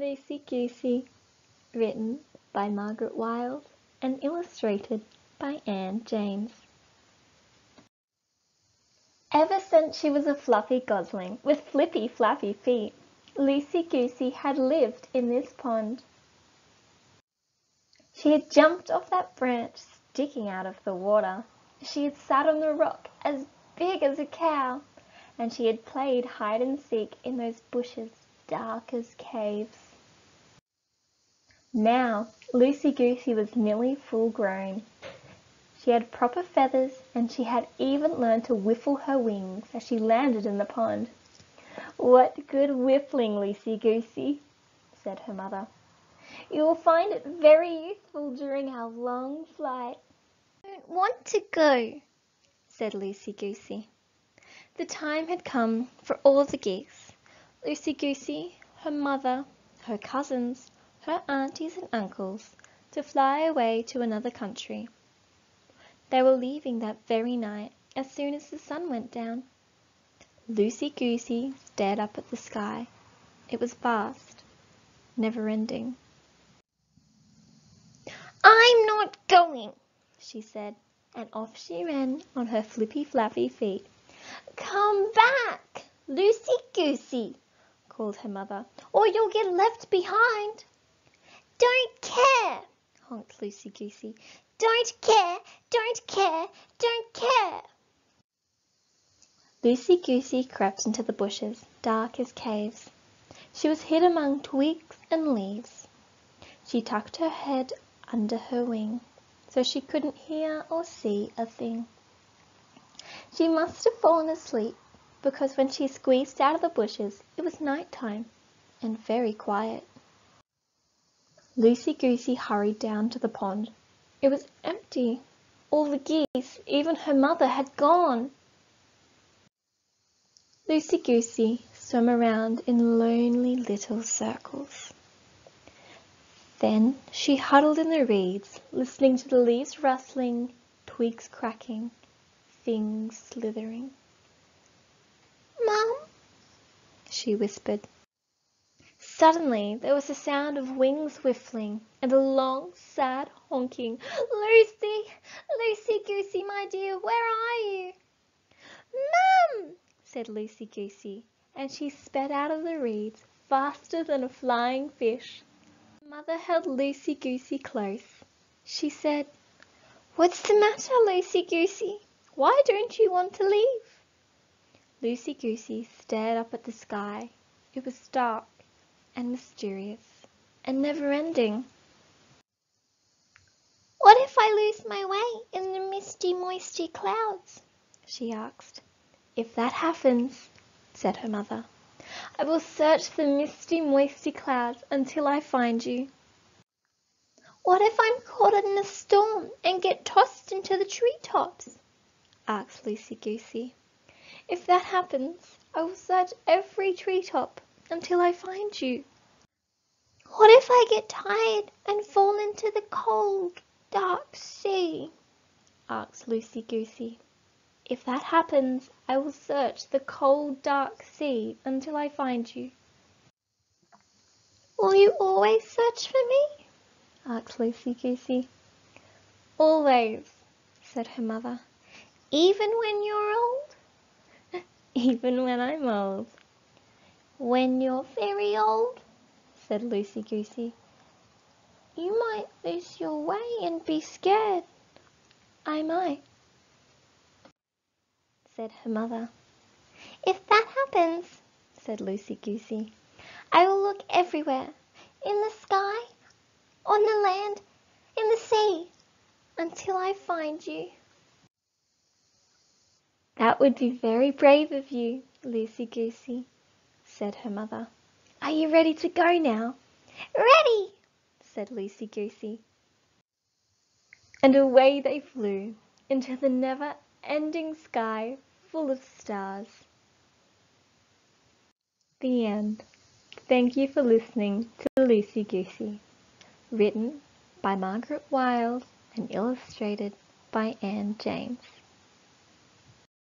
Lucy Goosey, written by Margaret Wild and illustrated by Anne James. Ever since she was a fluffy gosling with flippy flappy feet, Lucy Goosey had lived in this pond. She had jumped off that branch sticking out of the water. She had sat on the rock as big as a cow, and she had played hide and seek in those bushes dark as caves. Now Lucy Goosey was nearly full grown. She had proper feathers, and she had even learned to whiffle her wings as she landed in the pond. "What good whiffling, Lucy Goosey," said her mother. "You will find it very useful during our long flight." "I don't want to go," said Lucy Goosey. The time had come for all the geese. Lucy Goosey, her mother, her cousins, her aunties and uncles, to fly away to another country. They were leaving that very night, as soon as the sun went down. Lucy Goosey stared up at the sky. It was vast, never-ending. "I'm not going," she said, and off she ran on her flippy-flappy feet. "Come back, Lucy Goosey," called her mother, "or you'll get left behind." "Don't care," honked Lucy Goosey. "Don't care, don't care, don't care." Lucy Goosey crept into the bushes, dark as caves. She was hid among twigs and leaves. She tucked her head under her wing, so she couldn't hear or see a thing. She must have fallen asleep, because when she squeezed out of the bushes, it was night time and very quiet. Lucy Goosey hurried down to the pond. It was empty. All the geese, even her mother, had gone. Lucy Goosey swam around in lonely little circles. Then she huddled in the reeds, listening to the leaves rustling, twigs cracking, things slithering. "Mum," she whispered. Suddenly there was a sound of wings whiffling and a long, sad honking. "Lucy! Lucy Goosey, my dear, where are you?" "Mum!" said Lucy Goosey, and she sped out of the reeds faster than a flying fish. Mother held Lucy Goosey close. She said, "What's the matter, Lucy Goosey? Why don't you want to leave?" Lucy Goosey stared up at the sky. It was dark and mysterious and never-ending. "What if I lose my way in the misty, moisty clouds?" she asked. "If that happens," said her mother, "I will search the misty, moisty clouds until I find you." "What if I'm caught in a storm and get tossed into the treetops?" asked Lucy Goosey. "If that happens, I will search every treetop until I find you." "What if I get tired and fall into the cold, dark sea?" asked Lucy Goosey. "If that happens, I will search the cold, dark sea until I find you." "Will you always search for me?" asked Lucy Goosey. "Always," said her mother. "Even when you're old?" "Even when I'm old." "When you're very old?" said Lucy Goosey. "You might lose your way and be scared." "I might," said her mother. "If that happens," said Lucy Goosey, "I will look everywhere, in the sky, on the land, in the sea, until I find you." "That would be very brave of you, Lucy Goosey," said her mother. "Are you ready to go now?" "Ready," said Lucy Goosey. And away they flew into the never-ending sky full of stars. The end. Thank you for listening to Lucy Goosey, written by Margaret Wild and illustrated by Anne James.